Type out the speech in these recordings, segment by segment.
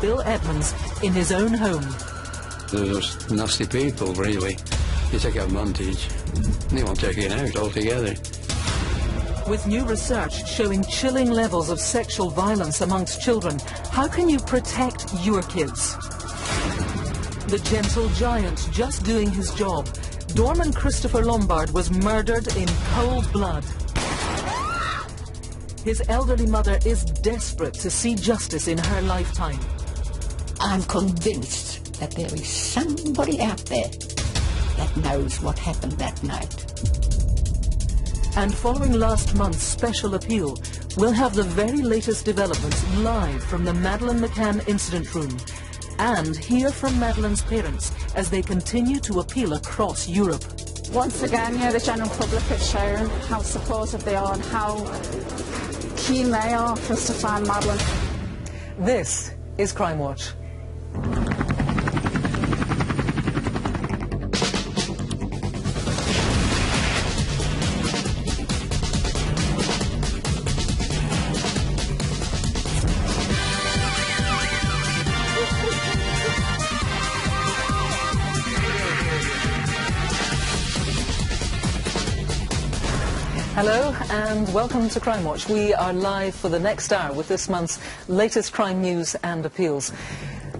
Bill Edmonds in his own home. They're just nasty people, really. You take advantage, they won't take it out altogether. With new research showing chilling levels of sexual violence amongst children, how can you protect your kids? The gentle giant just doing his job. Doorman Christopher Lombard was murdered in cold blood. His elderly mother is desperate to see justice in her lifetime. I'm convinced that there is somebody out there that knows what happened that night. And following last month's special appeal, we'll have the very latest developments live from the Madeleine McCann incident room and hear from Madeleine's parents as they continue to appeal across Europe. Once again, the general public have shown how supportive they are and how keen they are for us to find Madeleine. This is Crimewatch. Hello and welcome to Crimewatch. We are live for the next hour with this month's latest crime news and appeals.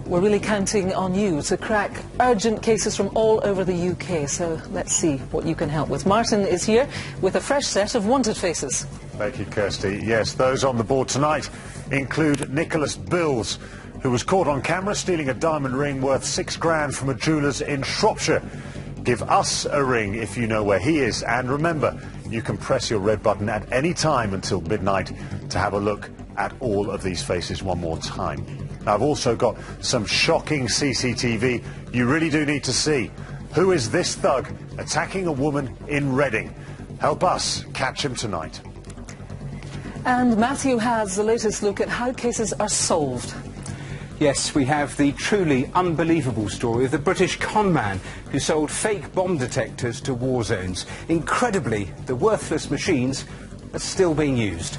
We're really counting on you to crack urgent cases from all over the UK, so let's see what you can help with. Martin is here with a fresh set of wanted faces. Thank you, Kirsty. Yes, those on the board tonight include Nicholas Bills, who was caught on camera stealing a diamond ring worth £6 grand from a jeweller's in Shropshire. Give us a ring if you know where he is, and remember, you can press your red button at any time until midnight to have a look at all of these faces one more time. Now, I've also got some shocking CCTV you really do need to see. Who is this thug attacking a woman in Reading? Help us catch him tonight. And Matthew has the latest look at how cases are solved. Yes, we have the truly unbelievable story of the British con man who sold fake bomb detectors to war zones. Incredibly, the worthless machines are still being used.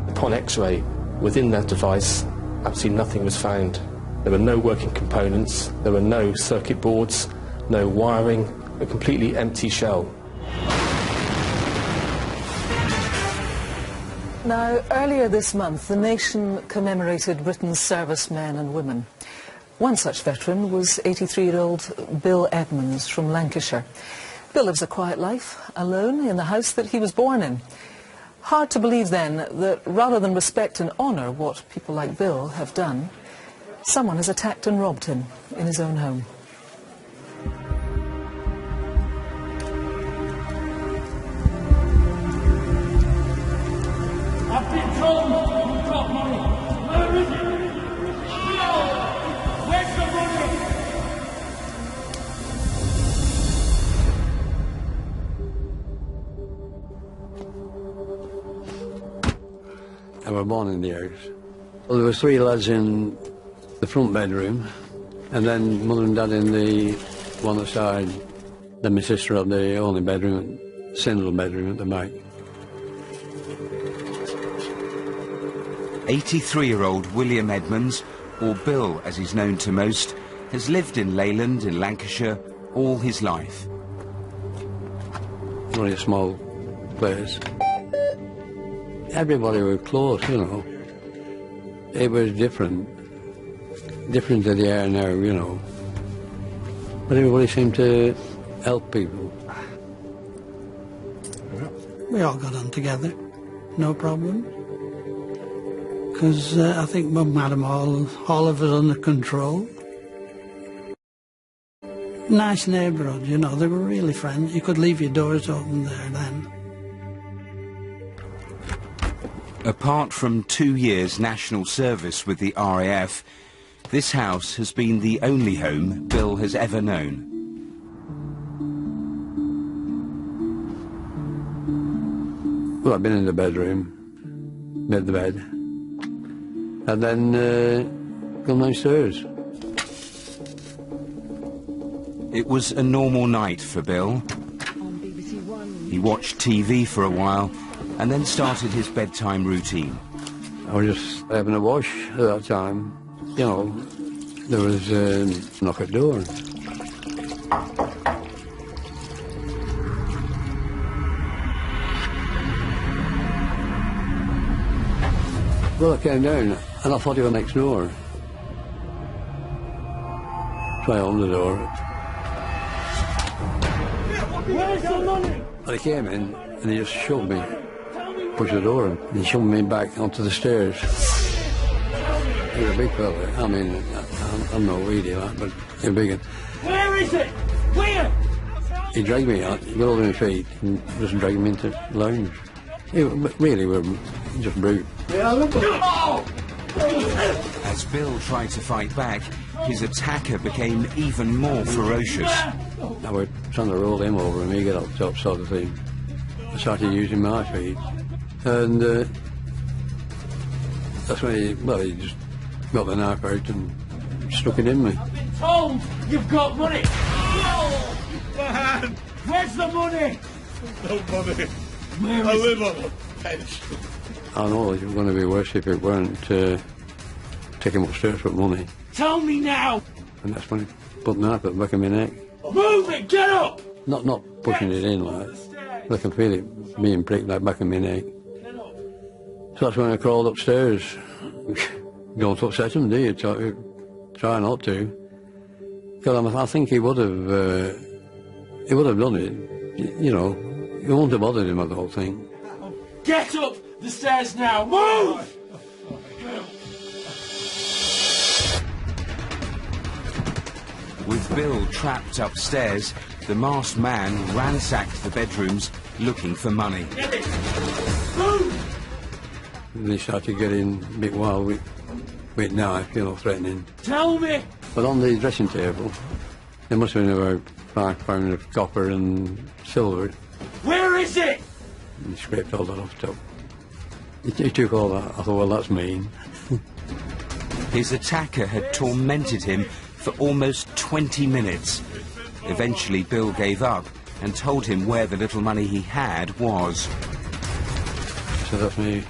Upon X-ray, within that device, absolutely nothing was found. There were no working components, there were no circuit boards, no wiring, a completely empty shell. Now, earlier this month, the nation commemorated Britain's servicemen and women. One such veteran was 83-year-old Bill Edmonds from Lancashire. Bill lives a quiet life, alone in the house that he was born in. Hard to believe, then, that rather than respect and honour what people like Bill have done, someone has attacked and robbed him in his own home. I've been told you've got money. Where is it? Where's the money? I was born in the house. Well, there were 3 lads in the front bedroom, and then mother and dad in the one side. Then my sister had the only bedroom, single bedroom at the back. 83-year-old William Edmonds, or Bill as he's known to most, has lived in Leyland in Lancashire all his life. Only a small place. Everybody was close, you know. It was different to the air now, you know. But everybody seemed to help people. We all got on together, no problem. Because I think Mum had them all of us under control. Nice neighbourhood, you know, they were really friendly. You could leave your doors open there then. Apart from 2 years national service with the RAF, this house has been the only home Bill has ever known. Well, I've been in the bedroom, made the bed, and then gone downstairs. It was a normal night for Bill. He watched TV for a while and then started his bedtime routine. I was just having a wash at that time, you know, there was a knock at the door. Well, I came down and I thought he was next door. So I opened the door. Where's the money? And he came in and he just shoved me, pushed the door in, and he shoved me back onto the stairs. He was a big fella. I mean, I'm not weedy like, but he was big. Where is it? Where? He dragged me out, he got all on his feet and just dragged me into the lounge. He really were just brute. As Bill tried to fight back, his attacker became even more ferocious. I was trying to roll him over and he got up top sort of thing. I started using my feet and that's when he just got the knife out and stuck it in me. I've been told you've got money. Man, where's the money? No money. Where I is live on a pension. I know it was going to be worse if it weren't taking upstairs for money. Tell me now. And that's when he put the knife at the back of my neck. Move it, get up. Not pushing it in like, but I can feel it being pricked like back of my neck. So that's when I crawled upstairs. Don't upset him, do you? Try not to. Because I think he would have done it. You know, it wouldn't have bothered him at the whole thing. Get up the stairs now. Move. With Bill trapped upstairs, the masked man ransacked the bedrooms looking for money. Get it. Move. They started getting a bit wild with knife, you know, threatening. Tell me. But on the dressing table, there must have been about £5 of copper and silver. Where is it? And he scraped all that off the top. He took all that. I thought, well, that's mean. His attacker had tormented him for almost 20 minutes. Eventually, Bill gave up and told him where the little money he had was. So that's my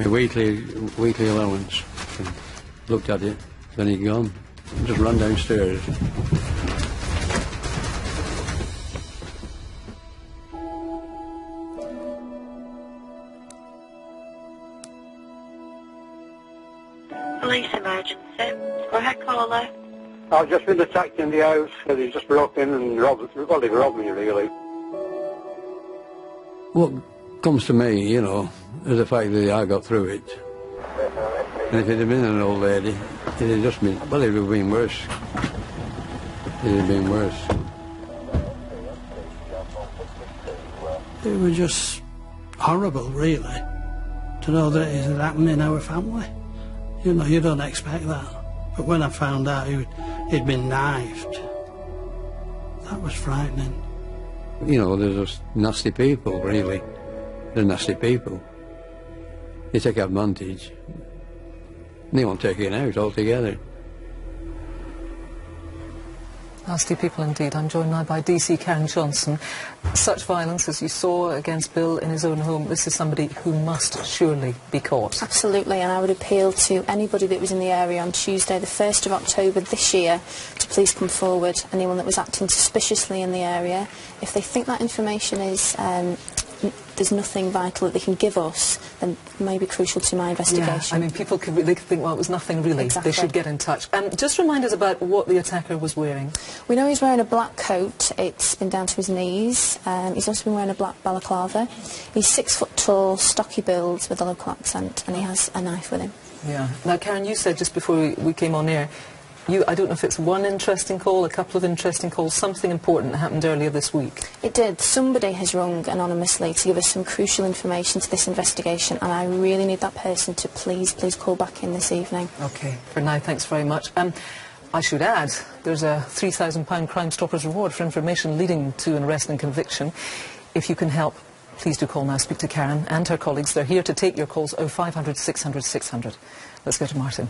weekly allowance. And looked at it, then he'd gone. Just ran downstairs. Police emergency. Go ahead, caller. I've just been attacked in the house, and he just broke in and robbed me, really. What comes to me, you know, is the fact that I got through it. And if it had been an old lady, it had just been, well, it would have been worse. It would have been worse. It was just horrible, really, to know that it had happened in our family. You know, you don't expect that. But when I found out he'd been knifed, that was frightening. You know, they're just nasty people, really. They're nasty people. They take advantage. They won't take it out altogether. Nasty people indeed. I'm joined now by DC Karen Johnson. Such violence as you saw against Bill in his own home, this is somebody who must surely be caught. Absolutely, and I would appeal to anybody that was in the area on Tuesday the 1st of October this year to please come forward. Anyone that was acting suspiciously in the area, if they think that information is there's nothing vital that they can give us, then it may be crucial to my investigation. Yeah, I mean, people could think, well, it was nothing really. Exactly. They should get in touch. Just remind us about what the attacker was wearing. We know he's wearing a black coat. It's been down to his knees. He's also been wearing a black balaclava. He's 6 foot tall, stocky build with a local accent, and he has a knife with him. Yeah. Now, Karen, you said just before we came on air, I don't know if it's one interesting call, a couple of interesting calls, something important that happened earlier this week. It did. Somebody has rung anonymously to give us some crucial information to this investigation, and I really need that person to please call back in this evening. OK. For now, thanks very much. I should add, there's a £3,000 Crime Stoppers reward for information leading to an arrest and conviction. If you can help, please do call now. Speak to Karen and her colleagues. They're here to take your calls. 0500 600 600. Let's go to Martin.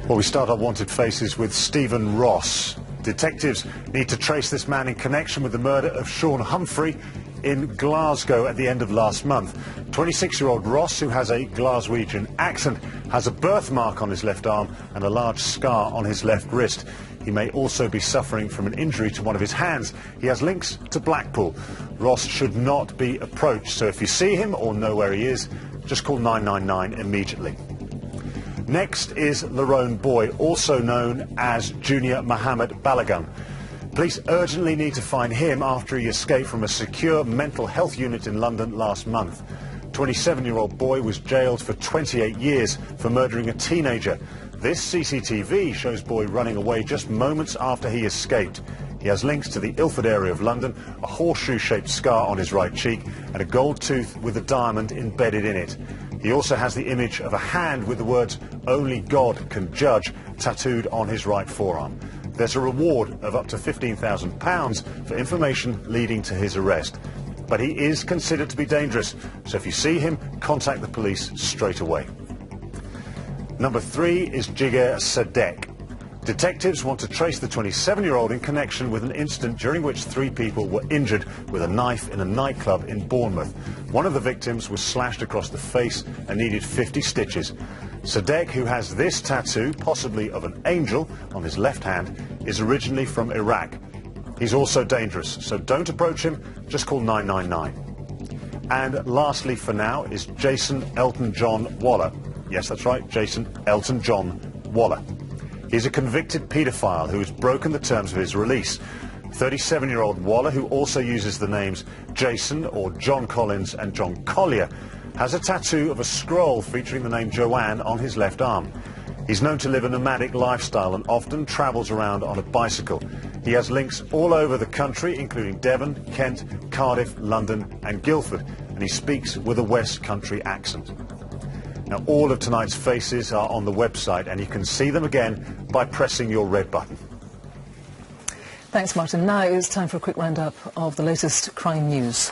Well, we start our Wanted Faces with Stephen Ross. Detectives need to trace this man in connection with the murder of Sean Humphrey. in Glasgow at the end of last month. 26-year-old Ross, who has a Glaswegian accent, has a birthmark on his left arm and a large scar on his left wrist. He may also be suffering from an injury to one of his hands. He has links to Blackpool. Ross should not be approached, so if you see him or know where he is, just call 999 immediately. Next is Lerone Boy, also known as Junior Mohammed Balagun. Police urgently need to find him after he escaped from a secure mental health unit in London last month. 27-year-old Boy was jailed for 28 years for murdering a teenager. This CCTV shows Boy running away just moments after he escaped. He has links to the Ilford area of London, a horseshoe-shaped scar on his right cheek and a gold tooth with a diamond embedded in it. He also has the image of a hand with the words "Only God can judge" tattooed on his right forearm. There's a reward of up to £15,000 for information leading to his arrest. But he is considered to be dangerous, so if you see him, contact the police straight away. Number 3 is Jigar Sadek. Detectives want to trace the 27-year-old in connection with an incident during which 3 people were injured with a knife in a nightclub in Bournemouth. One of the victims was slashed across the face and needed 50 stitches. Sadek, who has this tattoo, possibly of an angel, on his left hand, is originally from Iraq. He's also dangerous, so don't approach him, just call 999. And lastly for now is Jason Elton John Waller. Yes, that's right, Jason Elton John Waller. He's a convicted paedophile who has broken the terms of his release. 37-year-old Waller, who also uses the names Jason or John Collins and John Collier, has a tattoo of a scroll featuring the name Joanne on his left arm. He's known to live a nomadic lifestyle and often travels around on a bicycle. He has links all over the country, including Devon, Kent, Cardiff, London and Guildford, and he speaks with a West Country accent. Now, all of tonight's faces are on the website, and you can see them again by pressing your red button. Thanks, Martin. Now it's time for a quick roundup of the latest crime news.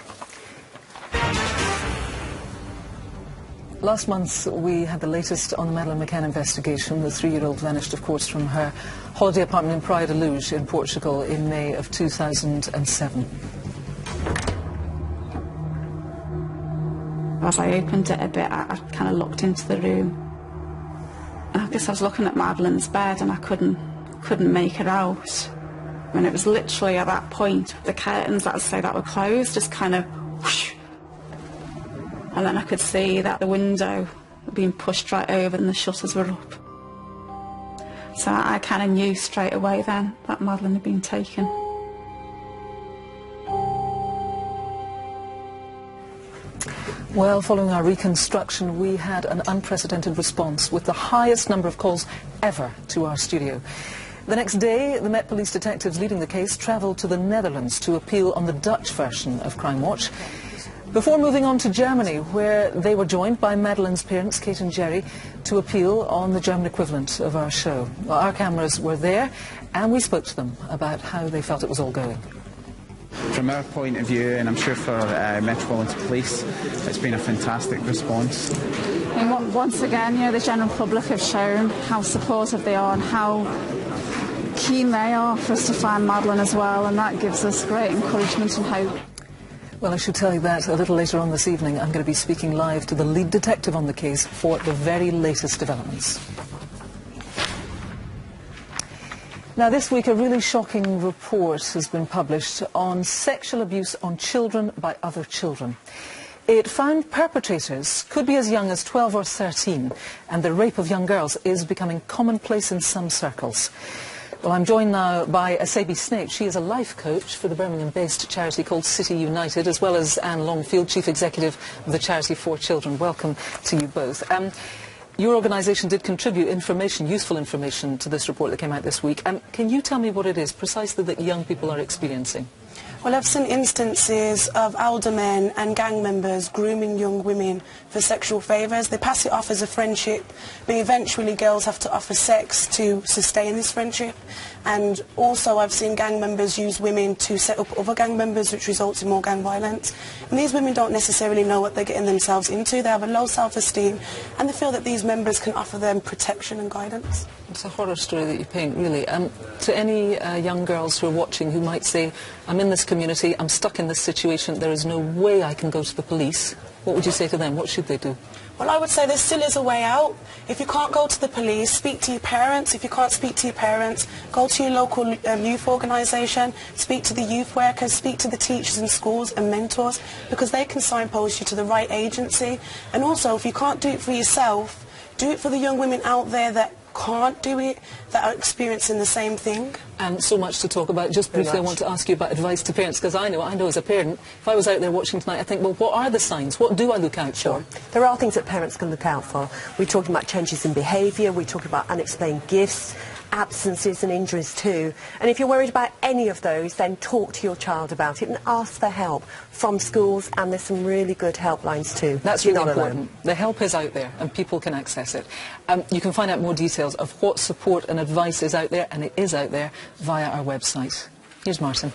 Last month, we had the latest on the Madeleine McCann investigation. The 3-year-old vanished, of course, from her holiday apartment in Praia da Luz in Portugal in May of 2007. As I opened it a bit, I kind of looked into the room. And I guess I was looking at Madeleine's bed and I couldn't make her out. And it was literally at that point, the curtains that were closed, just kind of whoosh. And then I could see that the window had been pushed right over and the shutters were up. So I kind of knew straight away then that Madeleine had been taken. Well, following our reconstruction, we had an unprecedented response with the highest number of calls ever to our studio. The next day, the Met Police detectives leading the case travelled to the Netherlands to appeal on the Dutch version of Crimewatch, before moving on to Germany, where they were joined by Madeleine's parents, Kate and Jerry, to appeal on the German equivalent of our show. Well, our cameras were there, and we spoke to them about how they felt it was all going. From our point of view, and I'm sure for Metropolitan Police, it's been a fantastic response. And once again, the general public have shown how supportive they are and how keen they are for us to find Madeleine as well, and that gives us great encouragement and hope. Well, I should tell you that a little later on this evening I'm going to be speaking live to the lead detective on the case for the very latest developments. Now, this week a really shocking report has been published on sexual abuse on children by other children. It found perpetrators could be as young as 12 or 13, and the rape of young girls is becoming commonplace in some circles. Well, I'm joined now by Asabi Snape. She is a life coach for the Birmingham-based charity called City United, as well as Anne Longfield, Chief Executive of the charity For Children. Welcome to you both. Your organisation did contribute useful information, to this report that came out this week. Can you tell me what it is precisely that young people are experiencing? Well, I've seen instances of older men and gang members grooming young women for sexual favours. They pass it off as a friendship, but eventually girls have to offer sex to sustain this friendship. And also I've seen gang members use women to set up other gang members, which results in more gang violence. And these women don't necessarily know what they're getting themselves into. They have a low self-esteem, and they feel that these members can offer them protection and guidance. It's a horror story that you paint, really. To any young girls who are watching who might say, I'm in this community, I'm stuck in this situation, there is no way I can go to the police, what would you say to them? What should they do? Well, I would say there still is a way out. If you can't go to the police, speak to your parents. If you can't speak to your parents, go to your local youth organisation, speak to the youth workers, speak to the teachers in schools and mentors, because they can signpost you to the right agency. And also, if you can't do it for yourself, do it for the young women out there that can't do it, that are experiencing the same thing. And so much to talk about. Just briefly, I want to ask you about advice to parents, because I know as a parent, if I was out there watching tonight, I think, well, what are the signs? What do I look out for? There are things that parents can look out for. We're talking about changes in behaviour, we're talking about unexplained gifts, absences and injuries too. And if you're worried about any of those, then talk to your child about it and ask for help from schools, and there's some really good helplines too. That's really important. The help is out there and people can access it. You can find out more details of what support and advice is out there, and it is out there, via our website. Here's Martin.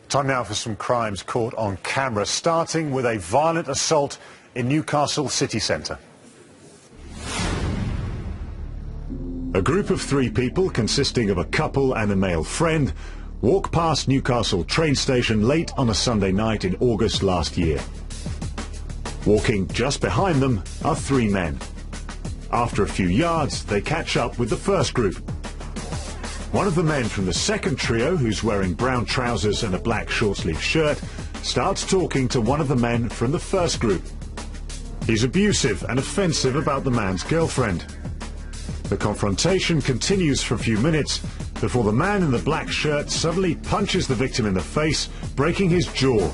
Time now for some crimes caught on camera, starting with a violent assault in Newcastle city centre. A group of 3 people, consisting of a couple and a male friend, walk past Newcastle train station late on a Sunday night in August last year. Walking just behind them are 3 men. After a few yards, they catch up with the first group. One of the men from the second trio, who's wearing brown trousers and a black short-sleeved shirt, starts talking to one of the men from the first group. He's abusive and offensive about the man's girlfriend. The confrontation continues for a few minutes before the man in the black shirt suddenly punches the victim in the face, breaking his jaw.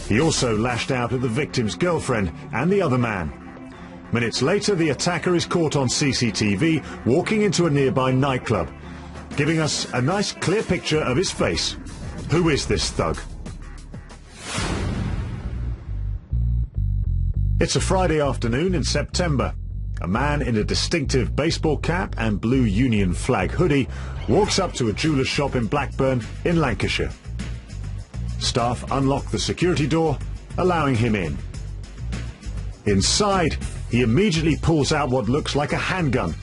He also lashed out at the victim's girlfriend and the other man. Minutes later, the attacker is caught on CCTV walking into a nearby nightclub, giving us a nice clear picture of his face. Who is this thug? It's a Friday afternoon in September. A man in a distinctive baseball cap and blue Union flag hoodie walks up to a jeweller's shop in Blackburn in Lancashire. Staff unlock the security door, allowing him in. Inside, he immediately pulls out what looks like a handgun.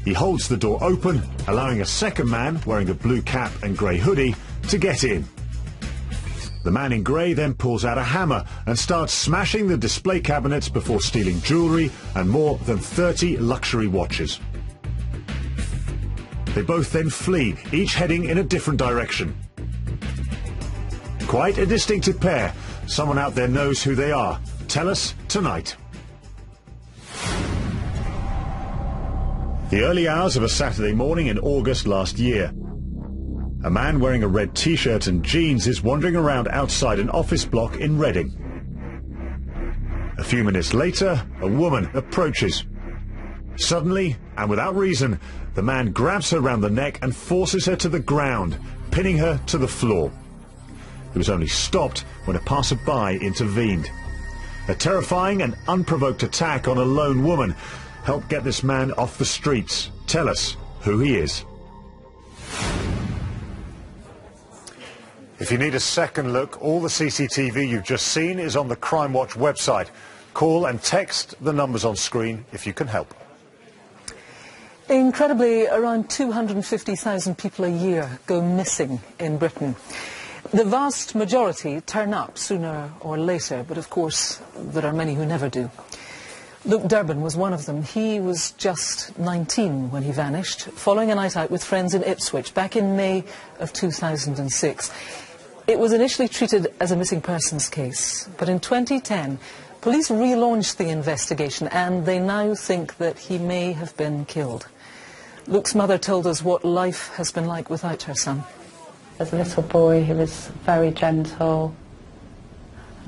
He holds the door open, allowing a second man wearing a blue cap and grey hoodie to get in. The man in grey then pulls out a hammer and starts smashing the display cabinets before stealing jewellery and more than 30 luxury watches. They both then flee, each heading in a different direction. Quite a distinctive pair. Someone out there knows who they are. Tell us tonight. The early hours of a Saturday morning in August last year. A man wearing a red t-shirt and jeans is wandering around outside an office block in Reading. A few minutes later, a woman approaches. Suddenly, and without reason, the man grabs her round the neck and forces her to the ground, pinning her to the floor. He was only stopped when a passer-by intervened. A terrifying and unprovoked attack on a lone woman helped get this man off the streets. Tell us who he is. If you need a second look, all the CCTV you've just seen is on the Crimewatch website. Call and text the numbers on screen if you can help. Incredibly, around 250,000 people a year go missing in Britain. The vast majority turn up sooner or later, but of course there are many who never do. Luke Durbin was one of them. He was just 19 when he vanished, following a night out with friends in Ipswich back in May of 2006. It was initially treated as a missing persons case, but in 2010, police relaunched the investigation and they now think that he may have been killed. Luke's mother told us what life has been like without her son. As a little boy, he was very gentle.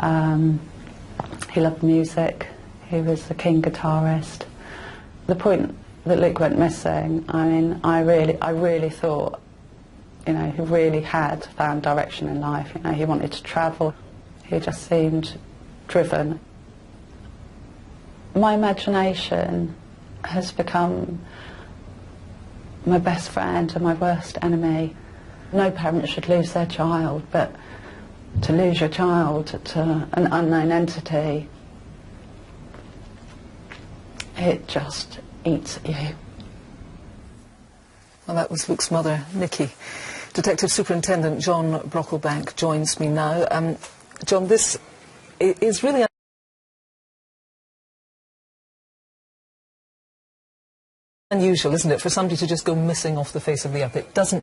He loved music. He was a keen guitarist. The point that Luke went missing, I mean, I really thought, you know, he really had found direction in life. You know, he wanted to travel. He just seemed driven. My imagination has become my best friend and my worst enemy. No parent should lose their child, but to lose your child to an unknown entity, it just eats at you. Well, that was Luke's mother, Nikki. Detective Superintendent John Brocklebank joins me now. John, this is really unusual, isn't it, for somebody to just go missing off the face of the earth? It doesn't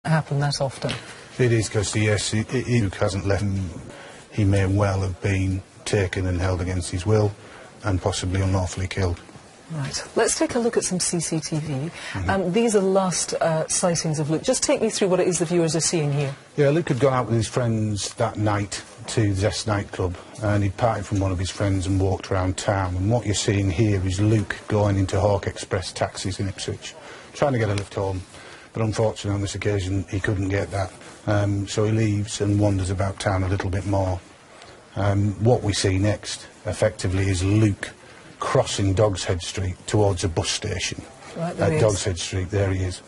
happen that often. It is, because yes, he hasn't left him. He may well have been taken and held against his will and possibly unlawfully killed. Right. Let's take a look at some CCTV. These are the last sightings of Luke. Just take me through what it is the viewers are seeing here. Yeah, Luke had gone out with his friends that night to Zest nightclub, and he'd parted from one of his friends and walked around town. And what you're seeing here is Luke going into Hawk Express taxis in Ipswich, trying to get a lift home. But unfortunately on this occasion he couldn't get that. So he leaves and wanders about town a little bit more. What we see next, effectively, is Luke crossing Dogs Head Street towards a bus station. Right, there at Dogs Head Street, there he is.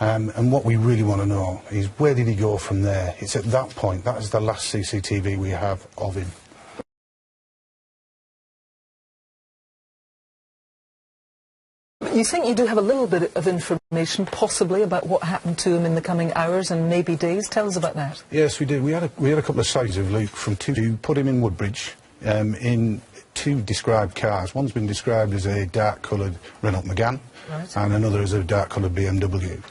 And what we really want to know is, where did he go from there? It's at that point, that is the last CCTV we have of him. You think you do have a little bit of information, possibly, about what happened to him in the coming hours and maybe days? Tell us about that. Yes, we did. We had a couple of sightings of Luke from two to put him in Woodbridge, in two described cars. One's been described as a dark-coloured Renault Megane, right, and another as a dark-coloured BMW.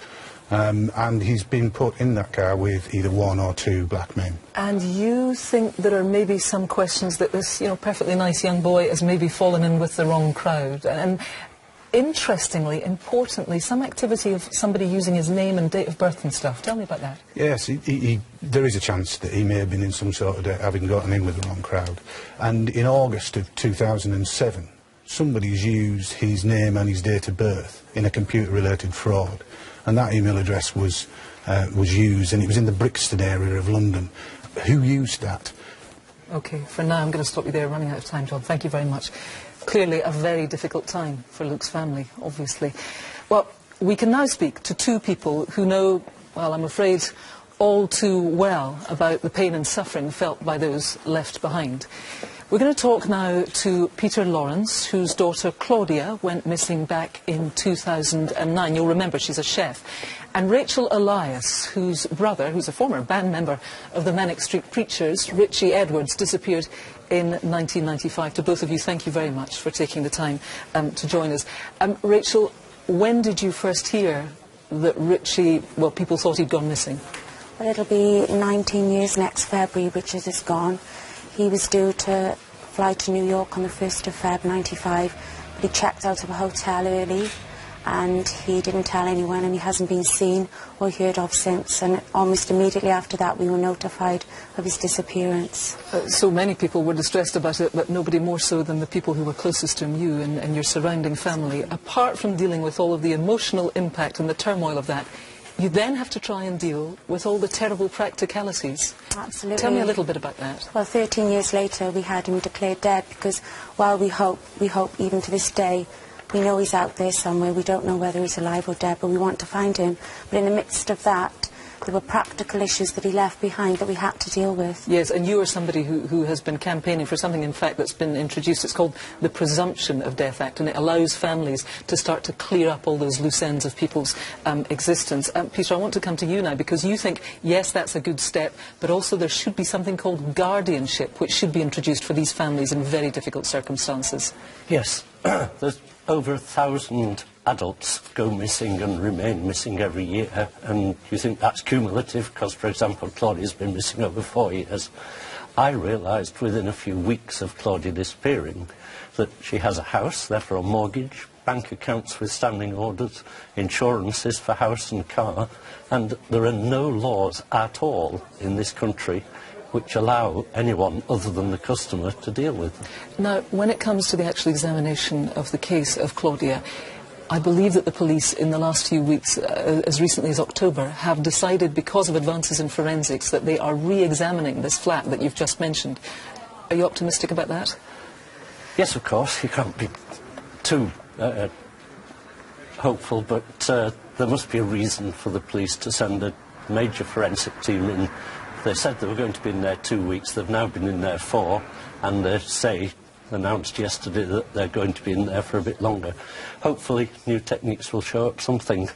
And he's been put in that car with either one or two black men. And you think there are maybe some questions that this, perfectly nice young boy has maybe fallen in with the wrong crowd? And interestingly, importantly, some activity of somebody using his name and date of birth and stuff. Tell me about that. Yes, there is a chance that he may have been in some sort of having gotten in with the wrong crowd. And in August of 2007, somebody's used his name and his date of birth in a computer-related fraud. And that email address was used, and it was in the Brixton area of London. Who used that? OK, for now I'm going to stop you there, running out of time, John. Thank you very much. Clearly a very difficult time for Luke's family, obviously. Well, we can now speak to two people who know, well, I'm afraid, all too well about the pain and suffering felt by those left behind. We're going to talk now to Peter Lawrence, whose daughter Claudia went missing back in 2009. You'll remember she's a chef. And Rachel Elias, whose brother, who's a former band member of the Manic Street Preachers, Richie Edwards, disappeared in 1995. To both of you, thank you very much for taking the time to join us. Rachel, when did you first hear that Richie, well, people thought he'd gone missing? Well, it'll be 19 years next February, Richard is gone. He was due to fly to New York on the 1st of Feb 95, but he checked out of a hotel early and he didn't tell anyone, and he hasn't been seen or heard of since, and almost immediately after that we were notified of his disappearance. So many people were distressed about it, but nobody more so than the people who were closest to him, you and your surrounding family. Apart from dealing with all of the emotional impact and the turmoil of that, you then have to try and deal with all the terrible practicalities. Absolutely. Tell me a little bit about that. Well, 13 years later we had him declared dead, because while we hope even to this day, we know he's out there somewhere. We don't know whether he's alive or dead, but we want to find him. But in the midst of that, there were practical issues that he left behind that we had to deal with. Yes, and you are somebody who has been campaigning for something, in fact, that's been introduced. It's called the Presumption of Death Act, and it allows families to start to clear up all those loose ends of people's existence. Peter, I want to come to you now, because you think, yes, that's a good step, but also there should be something called guardianship, which should be introduced for these families in very difficult circumstances. Yes. There's over 1,000 adults go missing and remain missing every year, and you think that's cumulative because, for example, Claudia's been missing over 4 years. I realised within a few weeks of Claudia disappearing that she has a house, therefore a mortgage, bank accounts with standing orders, insurances for house and car, and there are no laws at all in this country which allow anyone other than the customer to deal with them. Now, when it comes to the actual examination of the case of Claudia, I believe that the police in the last few weeks, as recently as October, have decided, because of advances in forensics, that they are re-examining this flat that you've just mentioned. Are you optimistic about that? Yes, of course. You can't be too hopeful, but there must be a reason for the police to send a major forensic team in. They said they were going to be in there 2 weeks. They've now been in there 4, and they announced yesterday that they're going to be in there for a bit longer. Hopefully new techniques will show up something.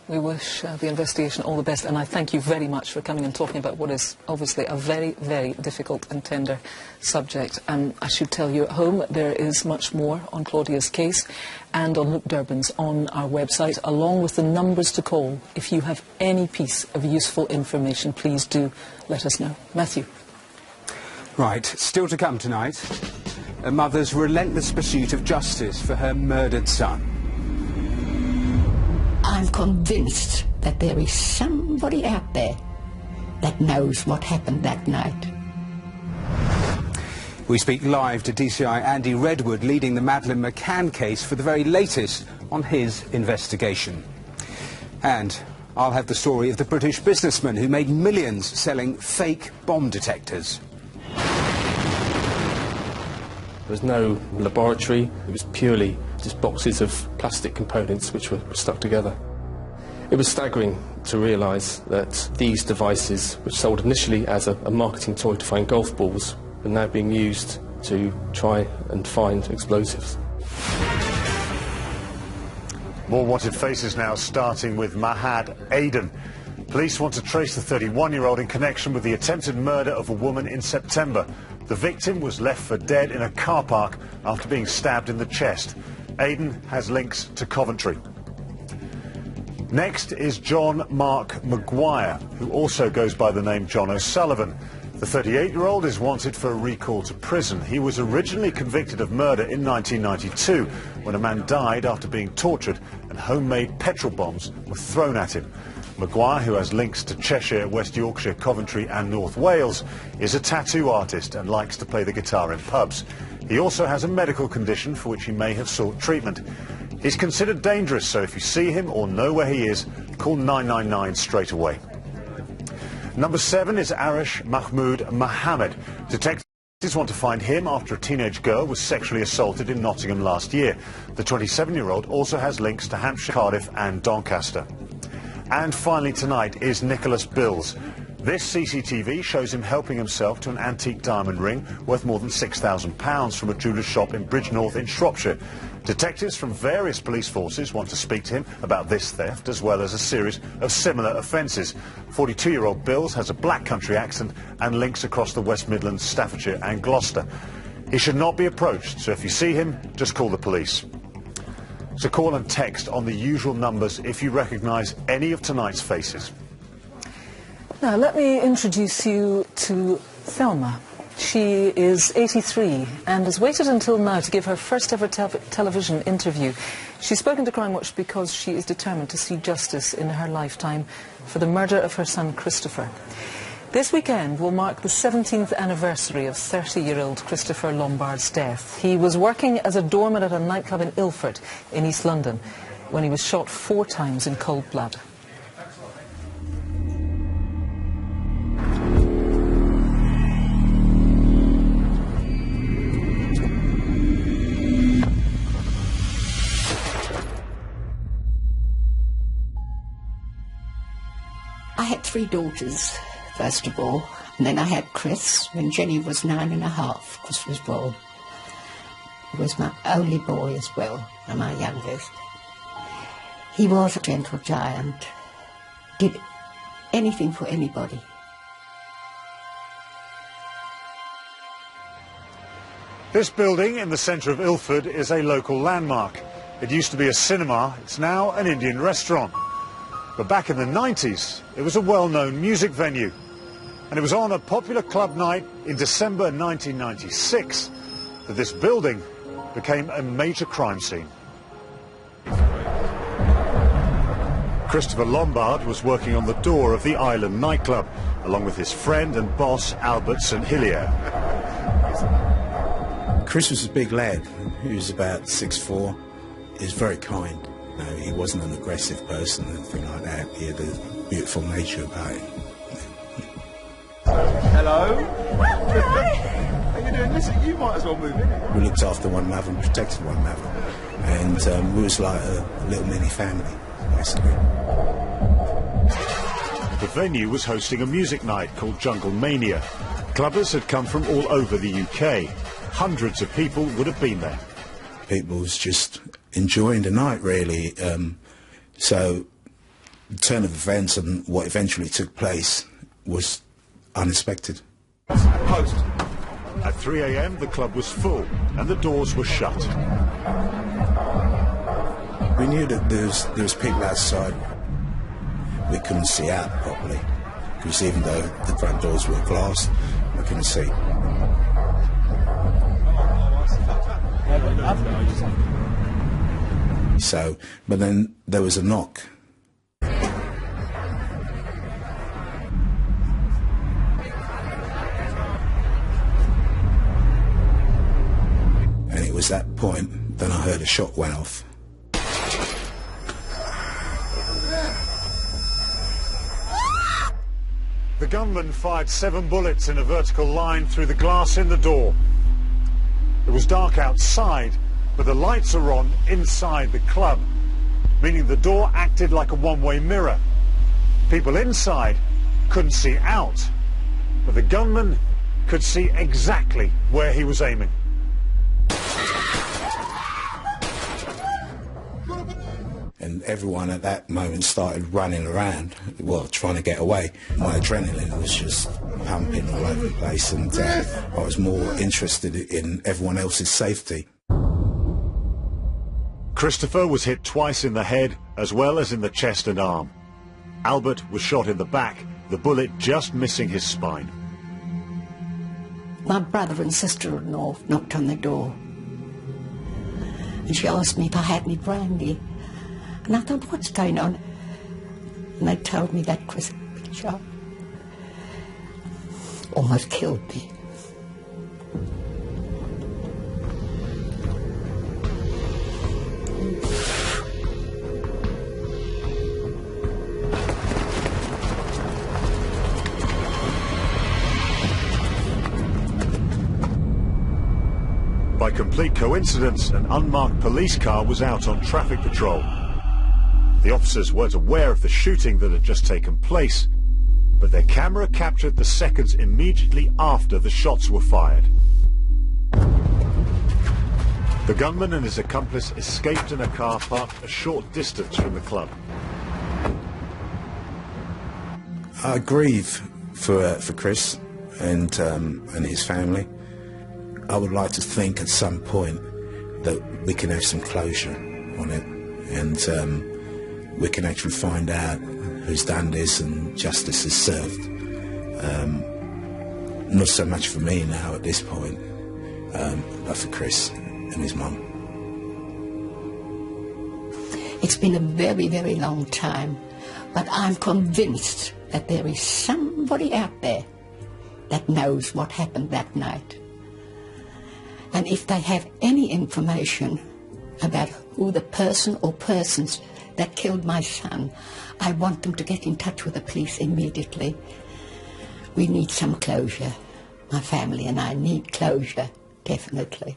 We wish the investigation all the best, and I thank you very much for coming and talking about what is obviously a very, very difficult and tender subject. And I should tell you at home, there is much more on Claudia's case and on Luke Durbin's on our website, along with the numbers to call. If you have any piece of useful information, please do let us know. Matthew. Right, still to come tonight, a mother's relentless pursuit of justice for her murdered son. I'm convinced that there is somebody out there that knows what happened that night. We speak live to DCI Andy Redwood, leading the Madeleine McCann case, for the very latest on his investigation. And I'll have the story of the British businessman who made millions selling fake bomb detectors. There was no laboratory, it was purely just boxes of plastic components which were stuck together. It was staggering to realise that these devices, which sold initially as a marketing toy to find golf balls, are now being used to try and find explosives. More wanted faces now, starting with Mahad Aden. Police want to trace the 31-year-old in connection with the attempted murder of a woman in September. The victim was left for dead in a car park after being stabbed in the chest. Aden has links to Coventry. Next is John Mark Maguire, who also goes by the name John O'Sullivan. The 38-year-old is wanted for a recall to prison. He was originally convicted of murder in 1992 when a man died after being tortured and homemade petrol bombs were thrown at him. Maguire, who has links to Cheshire, West Yorkshire, Coventry and North Wales, is a tattoo artist and likes to play the guitar in pubs. He also has a medical condition for which he may have sought treatment. He's considered dangerous, so if you see him or know where he is, call 999 straight away. Number 7 is Arish Mahmood Mohammed. Detectives want to find him after a teenage girl was sexually assaulted in Nottingham last year. The 27-year-old also has links to Hampshire, Cardiff and Doncaster. And finally tonight is Nicholas Bills. This CCTV shows him helping himself to an antique diamond ring worth more than £6,000 from a jeweller's shop in Bridgnorth in Shropshire. Detectives from various police forces want to speak to him about this theft as well as a series of similar offences. 42-year-old Bills has a black country accent and links across the West Midlands, Staffordshire and Gloucester. He should not be approached, so if you see him, just call the police. So call and text on the usual numbers if you recognise any of tonight's faces. Now, let me introduce you to Thelma. She is 83 and has waited until now to give her first ever television interview. She's spoken to Crimewatch because she is determined to see justice in her lifetime for the murder of her son Christopher. This weekend will mark the 17th anniversary of 30-year-old Christopher Lombard's death. He was working as a doorman at a nightclub in Ilford in East London when he was shot 4 times in cold blood. I had 3 daughters, first of all, and then I had Chris when Jenny was 9.5. Chris was born. He was my only boy as well, and my youngest. He was a gentle giant, did anything for anybody. This building in the centre of Ilford is a local landmark. It used to be a cinema, it's now an Indian restaurant. But back in the 90s, it was a well-known music venue. And it was on a popular club night in December 1996 that this building became a major crime scene. Christopher Lombard was working on the door of the Island nightclub, along with his friend and boss, Albert St Hillier. Chris was a big lad. He was about 6'4". He was very kind. No, he wasn't an aggressive person or anything like that. He had a beautiful nature about him. Hello? How you doing? Listen, you might as well move in. We looked after one another and protected one another. And we was like a little mini family, basically. The venue was hosting a music night called Jungle Mania. Clubbers had come from all over the UK. Hundreds of people would have been there. People was just enjoying the night, really. So The turn of events and what eventually took place was unexpected. Post. At 3 a.m. the club was full and the doors were shut. We knew that there was people outside. We couldn't see out properly, because even though the front doors were glass, we couldn't see. So, but then there was a knock. And it was that point that I heard a shot went off. The gunman fired 7 bullets in a vertical line through the glass in the door. It was dark outside, but the lights are on inside the club, meaning the door acted like a one-way mirror. People inside couldn't see out, but the gunman could see exactly where he was aiming. And everyone at that moment started running around, well, trying to get away. My adrenaline was just pumping all over the place, and I was more interested in everyone else's safety. Christopher was hit twice in the head, as well as in the chest and arm. Albert was shot in the back, the bullet just missing his spine. My brother and sister-in-law knocked on the door, and she asked me if I had any brandy. And I thought, what's going on? And they told me that Chris had been shot. Almost killed me. By complete coincidence, an unmarked police car was out on traffic patrol. The officers weren't aware of the shooting that had just taken place, but their camera captured the seconds immediately after the shots were fired. The gunman and his accomplice escaped in a car parked a short distance from the club. I grieve for Chris and his family. I would like to think at some point that we can have some closure on it, and we can actually find out who's done this and justice is served. Not so much for me now at this point, but for Chris and his mum. It's been a very, very long time, but I'm convinced that there is somebody out there that knows what happened that night. And if they have any information about who the person or persons that killed my son, I want them to get in touch with the police immediately. We need some closure. My family and I need closure, definitely.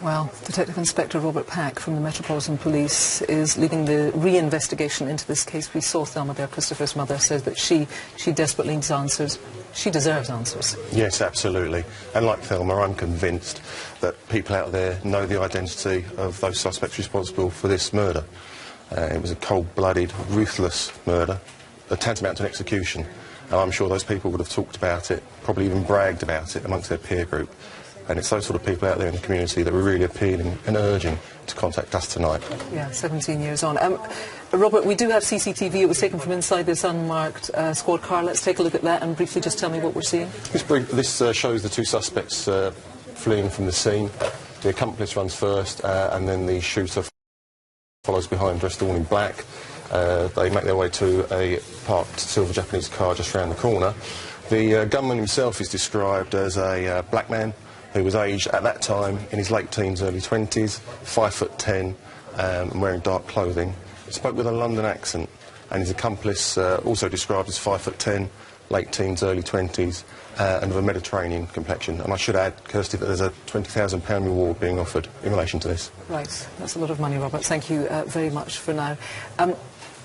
Well, Detective Inspector Robert Pack from the Metropolitan Police is leading the re-investigation into this case. We saw Thelma there. Christopher's mother says that she desperately needs answers. She deserves answers. Yes, absolutely. And like Thelma, I'm convinced that people out there know the identity of those suspects responsible for this murder. It was a cold-blooded, ruthless murder, a tantamount to an execution. And I'm sure those people would have talked about it, probably even bragged about it amongst their peer group. And it's those sort of people out there in the community that we're really appealing and urging to contact us tonight. Yeah, 17 years on. Robert, we do have CCTV. It was taken from inside this unmarked squad car. Let's take a look at that and briefly just tell me what we're seeing. This shows the two suspects fleeing from the scene. The accomplice runs first, and then the shooter follows behind, dressed all in black. They make their way to a parked silver Japanese car just round the corner. The gunman himself is described as a black man who was aged at that time in his late teens, early 20s, 5'10", and wearing dark clothing. He spoke with a London accent, and his accomplice also described as 5'10", late teens, early 20s, and of a Mediterranean complexion. And I should add, Kirsty, that there's a £20,000 reward being offered in relation to this. Right, that's a lot of money, Robert. Thank you very much for now.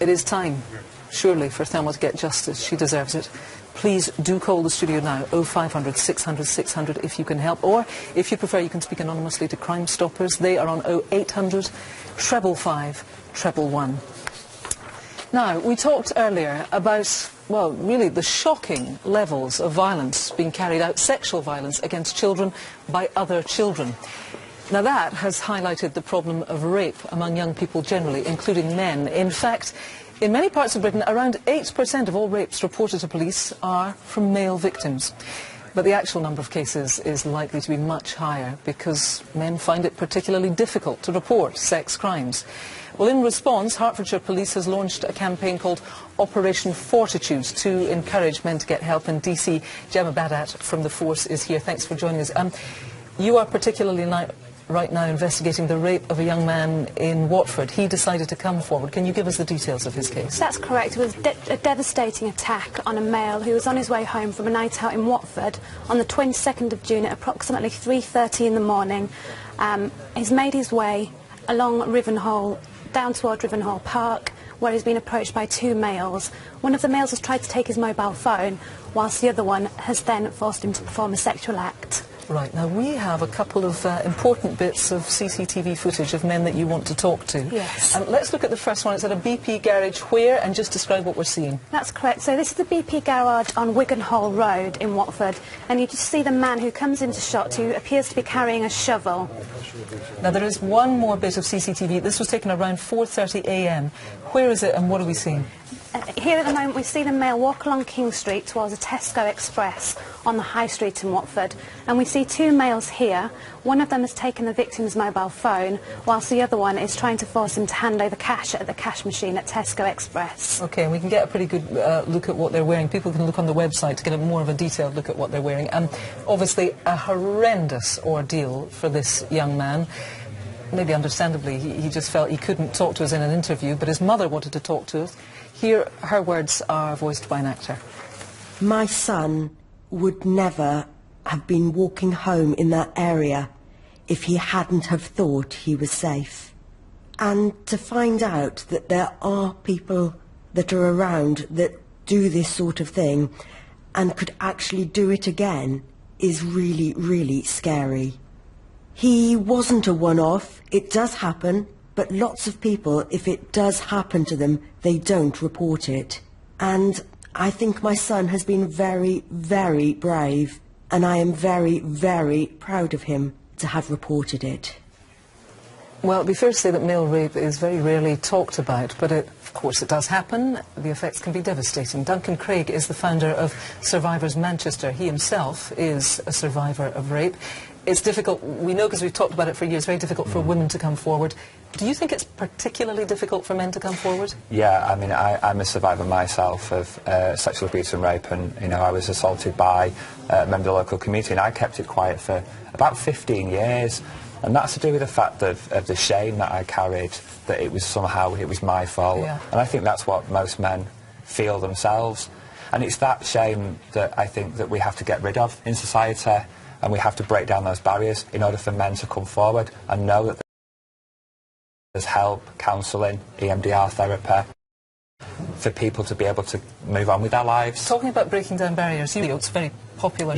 It is time, surely, for Thelma to get justice. She deserves it. please do call the studio now, 0500 600 600 if you can help, or if you prefer you can speak anonymously to Crime Stoppers. They are on 0800 555 111. Now, we talked earlier about, well, really the shocking levels of violence being carried out, sexual violence against children by other children. Now that has highlighted the problem of rape among young people generally, including men. In fact, in many parts of Britain, around 8% of all rapes reported to police are from male victims. But the actual number of cases is likely to be much higher because men find it particularly difficult to report sex crimes. Well, in response, Hertfordshire Police has launched a campaign called Operation Fortitude to encourage men to get help. And DC Gemma Badat from the force is here. Thanks for joining us. You are particularly right now investigating the rape of a young man in Watford. He decided to come forward. Can you give us the details of his case? That's correct. It was a devastating attack on a male who was on his way home from a night out in Watford on the 22nd of June at approximately 3:30 in the morning. He's made his way along Rivenhall, down towards Rivenhall Park, where he's been approached by two males. One of the males has tried to take his mobile phone, whilst the other one has then forced him to perform a sexual act. Right, now we have a couple of important bits of CCTV footage of men that you want to talk to. Yes. Let's look at the first one. It's at a BP garage where, and just describe what we're seeing. That's correct. So this is the BP garage on Wigan Hall Road in Watford, and you just see the man who comes into shot who appears to be carrying a shovel. Now there is one more bit of CCTV. This was taken around 4:30 a.m. Where is it and what are we seeing? Here at the moment we see the male walk along King Street towards a Tesco Express on the High Street in Watford, and we see two males here. One of them has taken the victim's mobile phone, whilst the other one is trying to force him to hand over cash at the cash machine at Tesco Express. OK, and we can get a pretty good look at what they're wearing. People can look on the website to get a more of a detailed look at what they're wearing. Obviously a horrendous ordeal for this young man. Maybe understandably, he just felt he couldn't talk to us in an interview, but his mother wanted to talk to us. Here, her words are voiced by an actor. My son would never have been walking home in that area if he hadn't have thought he was safe. And to find out that there are people that are around that do this sort of thing and could actually do it again is really, really scary. He wasn't a one-off. It does happen, but lots of people, if it does happen to them, they don't report it. And I think my son has been very, very brave, and I am very, very proud of him to have reported it. Well, it'd be fair to say that male rape is very rarely talked about, but of course it does happen. The effects can be devastating. Duncan Craig is the founder of Survivors Manchester. He himself is a survivor of rape. It's difficult, we know because we've talked about it for years, very difficult for women to come forward. Do you think it's particularly difficult for men to come forward? Yeah, I mean, I'm a survivor myself of sexual abuse and rape, and, you know, I was assaulted by a member of the local community, and I kept it quiet for about 15 years. And that's to do with the fact of the shame that I carried, that it was somehow, it was my fault. Yeah. And I think that's what most men feel themselves. And it's that shame that I think that we have to get rid of in society. And we have to break down those barriers in order for men to come forward and know that there's help, counselling, EMDR therapy, for people to be able to move on with their lives. Talking about breaking down barriers, it's very popular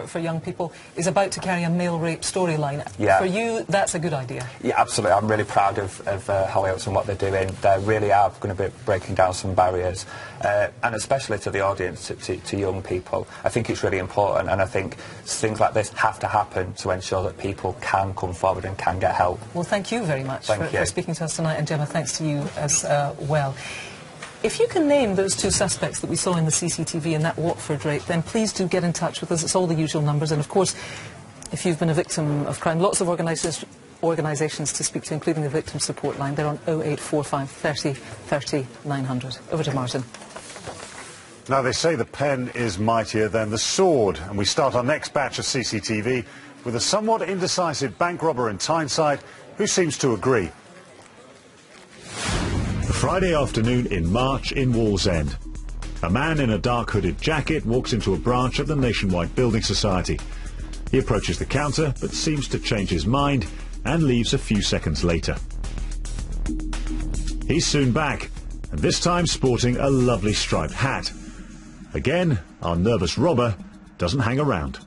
for young people, is about to carry a male rape storyline. Yeah. For you, that's a good idea. Yeah, absolutely. I'm really proud of Hollyoaks and what they're doing. They really are going to be breaking down some barriers, and especially to the audience, to young people. I think it's really important, and I think things like this have to happen to ensure that people can come forward and can get help. Well, thank you very much for speaking to us tonight, and Gemma, thanks to you as well. If you can name those two suspects that we saw in the CCTV in that Watford rape, then please do get in touch with us. It's all the usual numbers. And, of course, if you've been a victim of crime, lots of organisations to speak to, including the Victim Support Line. They're on 0845 30 30 900. Over to Martin. Now, they say the pen is mightier than the sword. And we start our next batch of CCTV with a somewhat indecisive bank robber in Tyneside who seems to agree. Friday afternoon in March in Wallsend. A man in a dark hooded jacket walks into a branch of the Nationwide Building Society. He approaches the counter but seems to change his mind and leaves a few seconds later. He's soon back, and this time sporting a lovely striped hat. Again, our nervous robber doesn't hang around.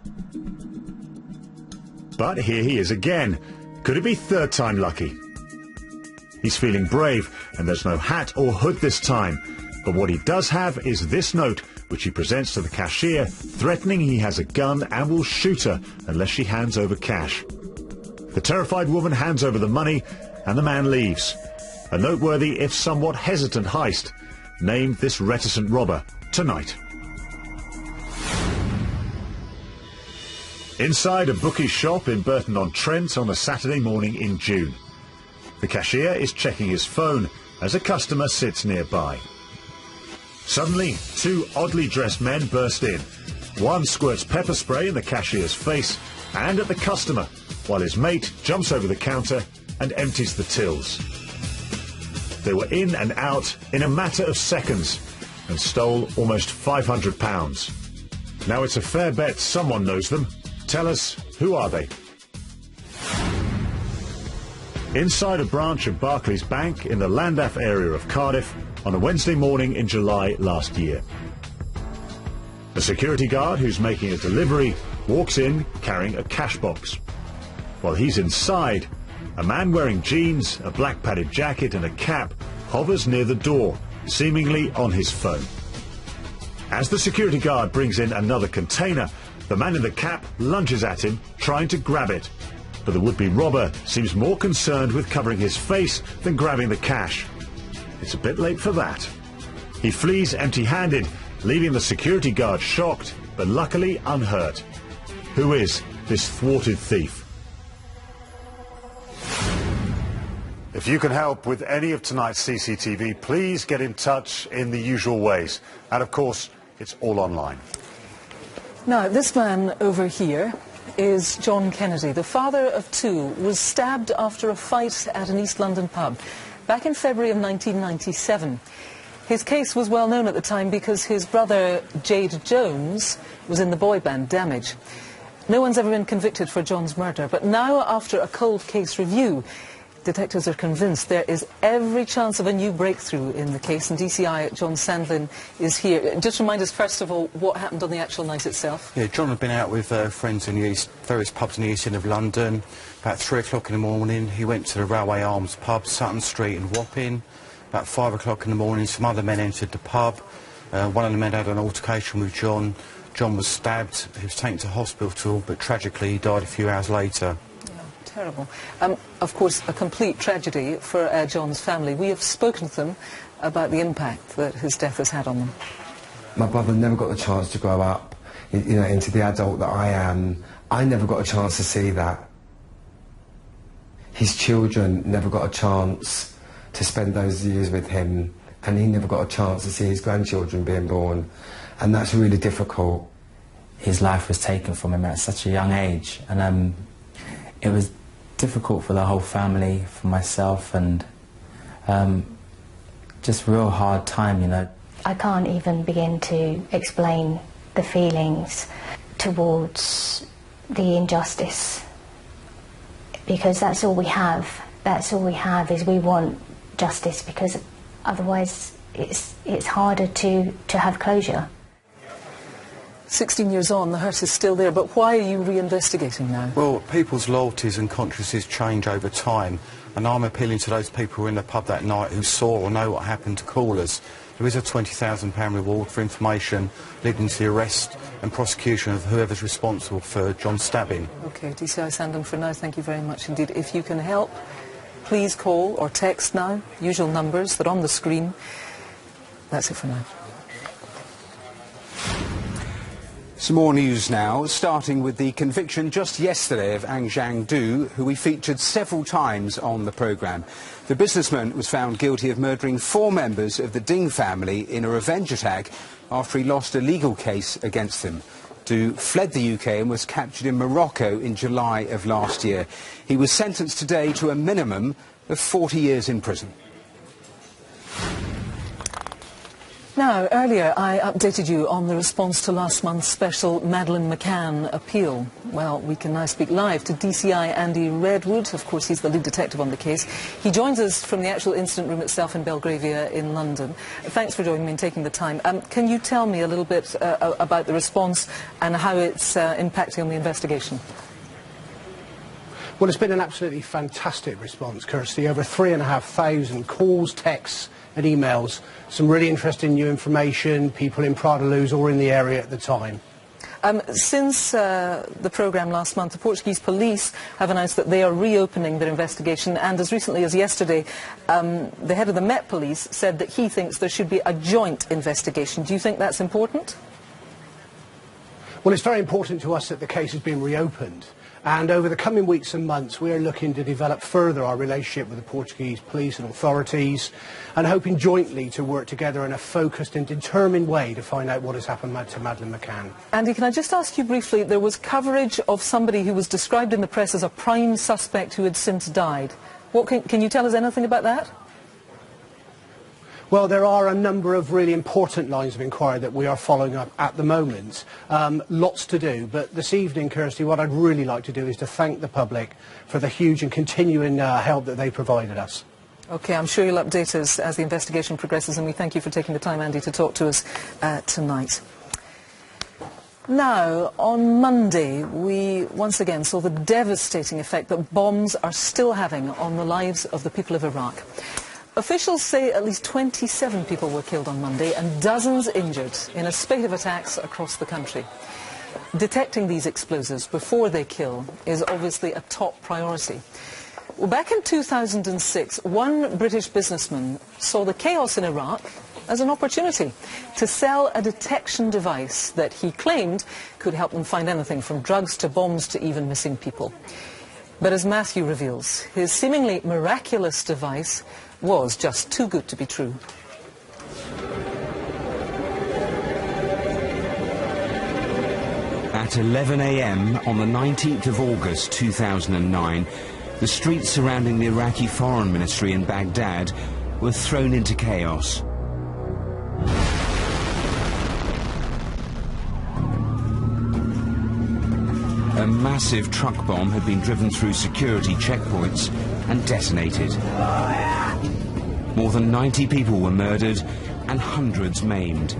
But here he is again. Could it be third time lucky? He's feeling brave, and there's no hat or hood this time. But what he does have is this note, which he presents to the cashier, threatening he has a gun and will shoot her unless she hands over cash. The terrified woman hands over the money, and the man leaves. A noteworthy, if somewhat hesitant heist, named this reticent robber tonight. Inside a bookish shop in Burton-on-Trent on a Saturday morning in June. The cashier is checking his phone as a customer sits nearby. Suddenly, two oddly dressed men burst in. One squirts pepper spray in the cashier's face and at the customer, while his mate jumps over the counter and empties the tills. They were in and out in a matter of seconds and stole almost £500. Now it's a fair bet someone knows them. Tell us, who are they? Inside a branch of Barclays Bank in the Llandaff area of Cardiff on a Wednesday morning in July last year. A security guard who's making a delivery walks in carrying a cash box. While he's inside, a man wearing jeans, a black padded jacket and a cap hovers near the door, seemingly on his phone. As the security guard brings in another container, the man in the cap lunges at him, trying to grab it. But the would-be robber seems more concerned with covering his face than grabbing the cash. It's a bit late for that. He flees empty-handed, leaving the security guard shocked, but luckily unhurt. Who is this thwarted thief? If you can help with any of tonight's CCTV, please get in touch in the usual ways. And of course, it's all online. Now, this man over here is John Kennedy. The father of two was stabbed after a fight at an East London pub back in February of 1997. His case was well known at the time because his brother Jade Jones was in the boy band Damage. No one's ever been convicted for John's murder, but now, after a cold case review, detectives are convinced there is every chance of a new breakthrough in the case, and DCI John Sandlin is here. Just remind us, first of all, what happened on the actual night itself. Yeah, John had been out with friends in the east, various pubs in the east end of London. About 3 o'clock in the morning, he went to the Railway Arms pub, Sutton Street in Wapping. About 5 o'clock in the morning, some other men entered the pub. One of the men had an altercation with John. John was stabbed. He was taken to hospital, but tragically he died a few hours later. Terrible. Of course, a complete tragedy for John's family. We have spoken to them about the impact that his death has had on them. My brother never got the chance to grow up, you know, into the adult that I am. I never got a chance to see that. His children never got a chance to spend those years with him, and he never got a chance to see his grandchildren being born, and that's really difficult. His life was taken from him at such a young age, and it was difficult for the whole family, for myself, and just a real hard time, you know. I can't even begin to explain the feelings towards the injustice, because that's all we have. That's all we have, is we want justice, because otherwise it's harder to have closure. 16 years on, the hurt is still there, but why are you reinvestigating now? Well, people's loyalties and consciences change over time, and I'm appealing to those people who were in the pub that night who saw or know what happened to call us. There is a £20,000 reward for information leading to the arrest and prosecution of whoever's responsible for John's stabbing. OK, DCI Sandham, for now, thank you very much indeed. If you can help, please call or text now, usual numbers that are on the screen. That's it for now. Some more news now, starting with the conviction just yesterday of Ang Zhang Du, who we featured several times on the programme. The businessman was found guilty of murdering 4 members of the Ding family in a revenge attack after he lost a legal case against them. Du fled the UK and was captured in Morocco in July of last year. He was sentenced today to a minimum of 40 years in prison. Now, earlier I updated you on the response to last month's special Madeleine McCann appeal. Well, we can now speak live to DCI Andy Redwood. Of course, he's the lead detective on the case. He joins us from the actual incident room itself in Belgravia in London. Thanks for joining me and taking the time. Can you tell me a little bit about the response and how it's impacting on the investigation? Well, it's been an absolutely fantastic response, Kirsty. Over 3,500 calls, texts and emails. Some really interesting new information, people in Prada-Luz or in the area at the time. Since the programme last month, the Portuguese police have announced that they are reopening their investigation, and as recently as yesterday, the head of the Met Police said that he thinks there should be a joint investigation. Do you think that's important? Well, it's very important to us that the case has been reopened. And over the coming weeks and months, we are looking to develop further our relationship with the Portuguese police and authorities, and hoping jointly to work together in a focused and determined way to find out what has happened to Madeleine McCann. Andy, can I just ask you briefly, there was coverage of somebody who was described in the press as a prime suspect who had since died. Can you tell us anything about that? Well, there are a number of really important lines of inquiry that we are following up at the moment. Lots to do, but this evening, Kirsty, what I'd really like to do is to thank the public for the huge and continuing help that they provided us. OK, I'm sure you'll update us as the investigation progresses, and we thank you for taking the time, Andy, to talk to us tonight. Now, on Monday, we once again saw the devastating effect that bombs are still having on the lives of the people of Iraq. Officials say at least 27 people were killed on Monday and dozens injured in a spate of attacks across the country. Detecting these explosives before they kill is obviously a top priority. Well, back in 2006, one British businessman saw the chaos in Iraq as an opportunity to sell a detection device that he claimed could help them find anything from drugs to bombs to even missing people. But as Matthew reveals, his seemingly miraculous device was just too good to be true. At 11 a.m. on the 19th of August 2009, the streets surrounding the Iraqi Foreign Ministry in Baghdad were thrown into chaos. A massive truck bomb had been driven through security checkpoints and detonated. More than 90 people were murdered and hundreds maimed.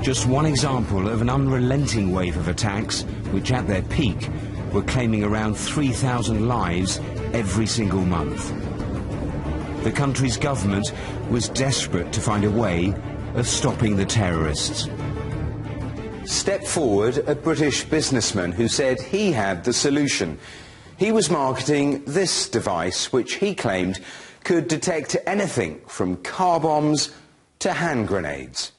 Just one example of an unrelenting wave of attacks, which at their peak were claiming around 3,000 lives every single month. The country's government was desperate to find a way of stopping the terrorists. Stepped forward a British businessman who said he had the solution. He was marketing this device, which he claimed could detect anything from car bombs to hand grenades.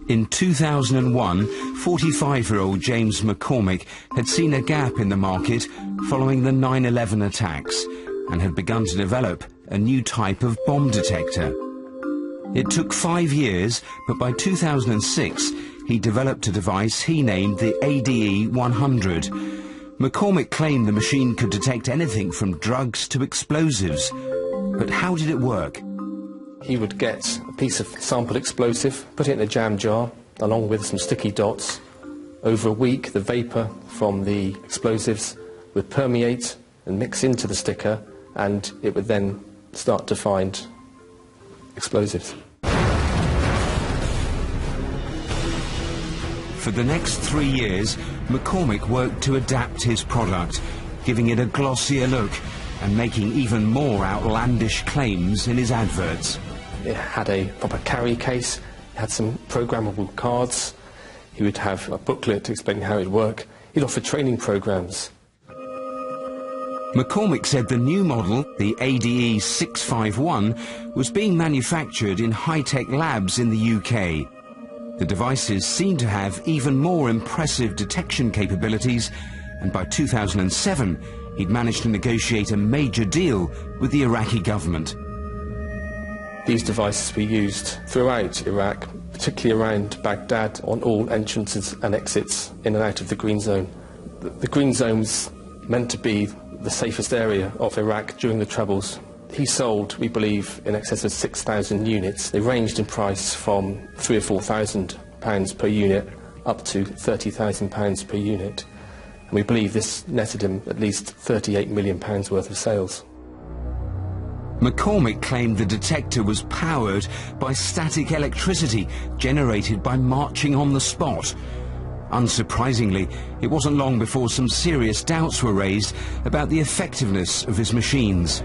In 2001, 45-year-old James McCormick had seen a gap in the market following the 9/11 attacks and had begun to develop a new type of bomb detector. It took 5 years, but by 2006 he developed a device he named the ADE 100. McCormick claimed the machine could detect anything from drugs to explosives. But how did it work? He would get a piece of sample explosive, put it in a jam jar, along with some sticky dots. Over a week, the vapour from the explosives would permeate and mix into the sticker, and it would then start to find explosives. For the next 3 years, McCormick worked to adapt his product, giving it a glossier look and making even more outlandish claims in his adverts. It had a proper carry case, it had some programmable cards, he would have a booklet explaining how it would work, he'd offer training programs. McCormick said the new model, the ADE 651, was being manufactured in high-tech labs in the UK. The devices seemed to have even more impressive detection capabilities, and by 2007 he'd managed to negotiate a major deal with the Iraqi government. These devices were used throughout Iraq, particularly around Baghdad, on all entrances and exits in and out of the Green Zone. The Green Zone was meant to be the safest area of Iraq during the Troubles. He sold, we believe, in excess of 6,000 units. They ranged in price from £3,000 or £4,000 per unit up to £30,000 per unit. And we believe this netted him at least £38 million worth of sales. McCormick claimed the detector was powered by static electricity generated by marching on the spot. Unsurprisingly, it wasn't long before some serious doubts were raised about the effectiveness of his machines.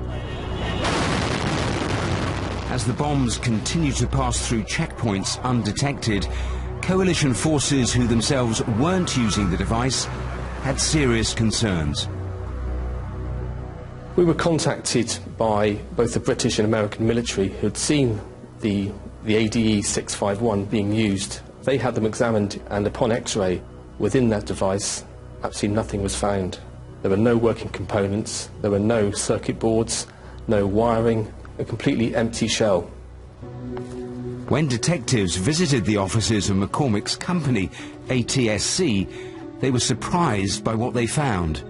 As the bombs continued to pass through checkpoints undetected, coalition forces who themselves weren't using the device had serious concerns. We were contacted by both the British and American military who had seen the ADE 651 being used. They had them examined, and upon X-ray, within that device, absolutely nothing was found. There were no working components, there were no circuit boards, no wiring, a completely empty shell. When detectives visited the offices of McCormick's company, ATSC, they were surprised by what they found.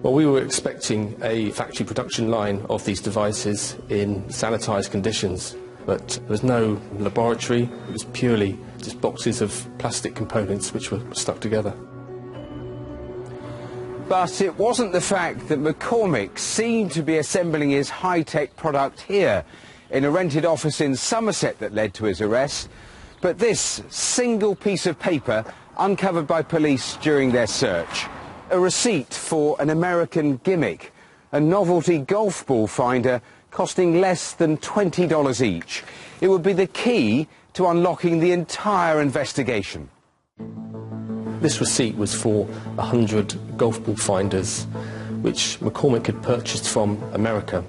Well, we were expecting a factory production line of these devices in sanitised conditions, but there was no laboratory. It was purely just boxes of plastic components which were stuck together. But it wasn't the fact that McCormick seemed to be assembling his high-tech product here in a rented office in Somerset that led to his arrest, but this single piece of paper uncovered by police during their search. A receipt for an American gimmick, a novelty golf ball finder costing less than $20 each. It would be the key to unlocking the entire investigation. This receipt was for 100 golf ball finders, which McCormick had purchased from America.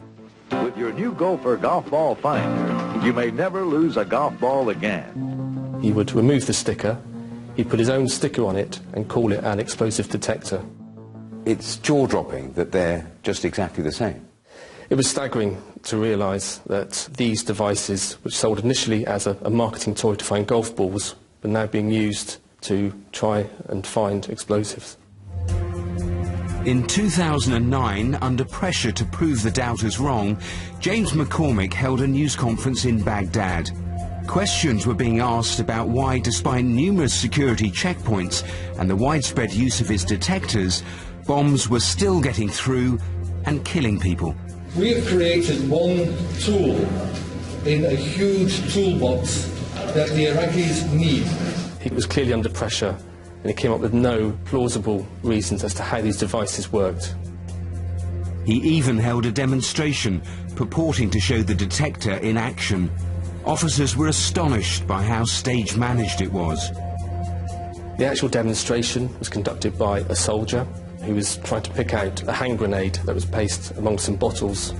With your new Gopher golf ball finder, you may never lose a golf ball again. He would remove the sticker, he'd put his own sticker on it and call it an explosive detector. It's jaw-dropping that they're just exactly the same. It was staggering to realise that these devices, which sold initially as a marketing toy to find golf balls, were now being used to try and find explosives. In 2009, under pressure to prove the doubters wrong, James McCormick held a news conference in Baghdad. Questions were being asked about why, despite numerous security checkpoints and the widespread use of his detectors, bombs were still getting through and killing people. We have created one tool in a huge toolbox that the Iraqis need. He was clearly under pressure, and he came up with no plausible reasons as to how these devices worked. He even held a demonstration purporting to show the detector in action. Officers were astonished by how stage-managed it was. The actual demonstration was conducted by a soldier who was trying to pick out a hand grenade that was placed among some bottles.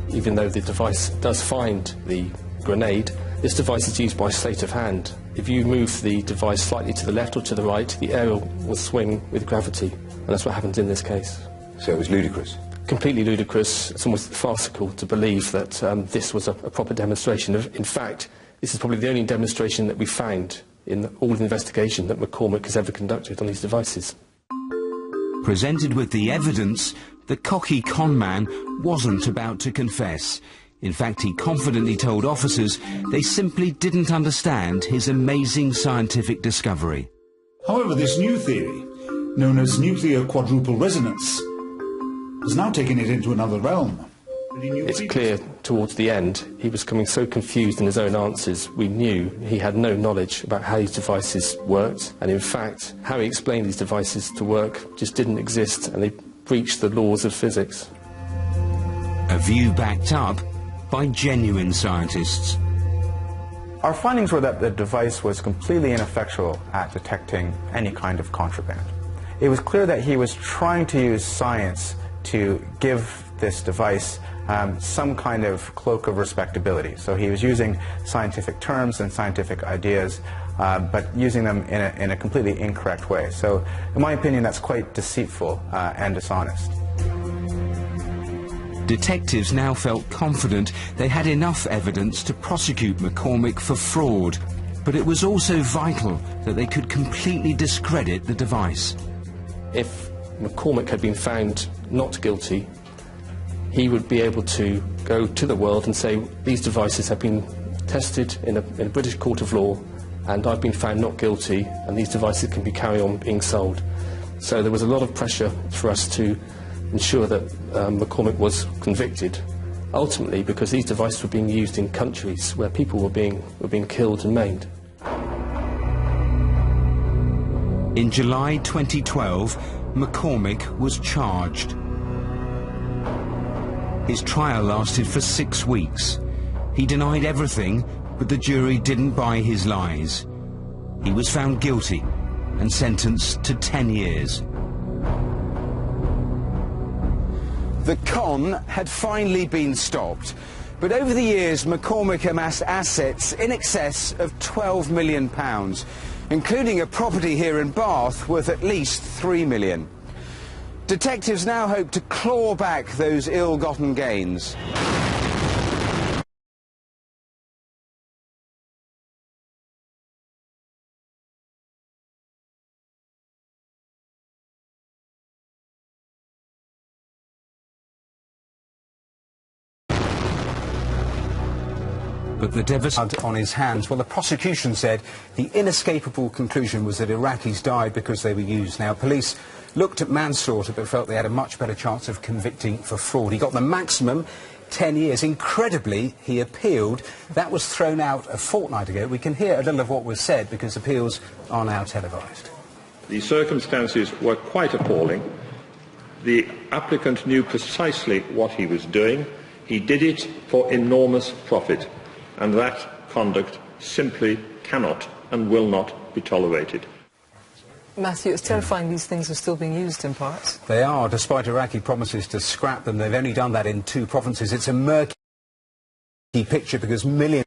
Even though the device does find the grenade, this device is used by sleight of hand. If you move the device slightly to the left or to the right, the aerial will swing with gravity, and that's what happens in this case. So it was ludicrous? Completely ludicrous. It's almost farcical to believe that this was a proper demonstration. In fact, this is probably the only demonstration that we found in all of the investigation that McCormick has ever conducted on these devices. Presented with the evidence, the cocky conman wasn't about to confess. In fact, he confidently told officers they simply didn't understand his amazing scientific discovery. However, this new theory, known as nuclear quadruple resonance, has now taken it into another realm. It's clear towards the end he was becoming so confused in his own answers, we knew he had no knowledge about how these devices worked, and in fact how he explained these devices to work just didn't exist, and they breached the laws of physics. A view backed up by genuine scientists. Our findings were that the device was completely ineffectual at detecting any kind of contraband. It was clear that he was trying to use science to give this device some kind of cloak of respectability. So he was using scientific terms and scientific ideas, but using them in a completely incorrect way. So in my opinion, that's quite deceitful and dishonest. Detectives now felt confident they had enough evidence to prosecute McCormick for fraud, but it was also vital that they could completely discredit the device. If McCormick had been found not guilty, he would be able to go to the world and say, these devices have been tested in a British court of law, and I've been found not guilty, and these devices can be carried on being sold. So there was a lot of pressure for us to ensure that McCormick was convicted, ultimately because these devices were being used in countries where people were being killed and maimed. In July 2012, McCormick was charged. His trial lasted for 6 weeks. He denied everything, but the jury didn't buy his lies. He was found guilty and sentenced to 10 years. The con had finally been stopped, but over the years McCormick amassed assets in excess of £12 million, including a property here in Bath worth at least £3 million. Detectives now hope to claw back those ill-gotten gains. But the devastation on his hands. Well, the prosecution said the inescapable conclusion was that Iraqis died because they were used. Now, police looked at manslaughter but felt they had a much better chance of convicting for fraud. He got the maximum, 10 years. Incredibly, he appealed. That was thrown out a fortnight ago. We can hear a little of what was said because appeals are now televised. The circumstances were quite appalling. The applicant knew precisely what he was doing. He did it for enormous profit. And that conduct simply cannot and will not be tolerated. Matthew, it's terrifying these things are still being used in part. They are, despite Iraqi promises to scrap them. They've only done that in 2 provinces. It's a murky picture because millions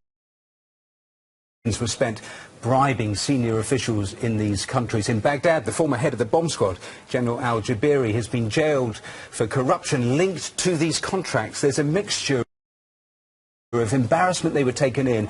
were spent bribing senior officials in these countries. In Baghdad, the former head of the bomb squad, General al-Jabiri, has been jailed for corruption linked to these contracts. There's a mixture of embarrassment they were taken in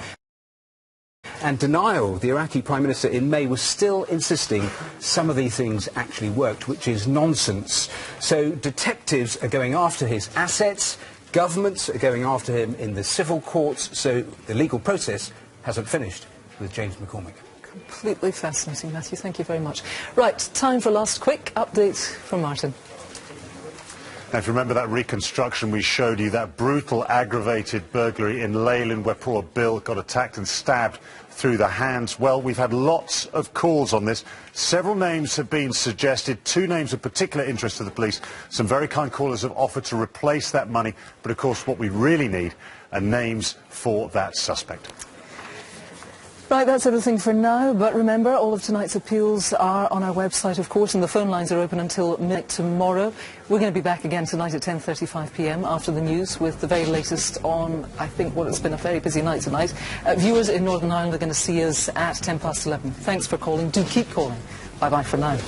and denial. The Iraqi Prime Minister in May was still insisting some of these things actually worked, which is nonsense. So detectives are going after his assets, governments are going after him in the civil courts, so the legal process hasn't finished with James McCormick. Completely fascinating, Matthew. Thank you very much. Right, time for a last quick update from Martin. Now, if you remember that reconstruction we showed you, that brutal aggravated burglary in Leyland where poor Bill got attacked and stabbed through the hands. Well, we've had lots of calls on this. Several names have been suggested, 2 names of particular interest to the police. Some very kind callers have offered to replace that money, but of course what we really need are names for that suspect. Right, that's everything for now, but remember, all of tonight's appeals are on our website, of course, and the phone lines are open until midnight tomorrow. We're going to be back again tonight at 10:35 p.m. after the news with the very latest on, I think, what it's been a very busy night tonight. Viewers in Northern Ireland are going to see us at 11:10. Thanks for calling. Do keep calling. Bye-bye for now.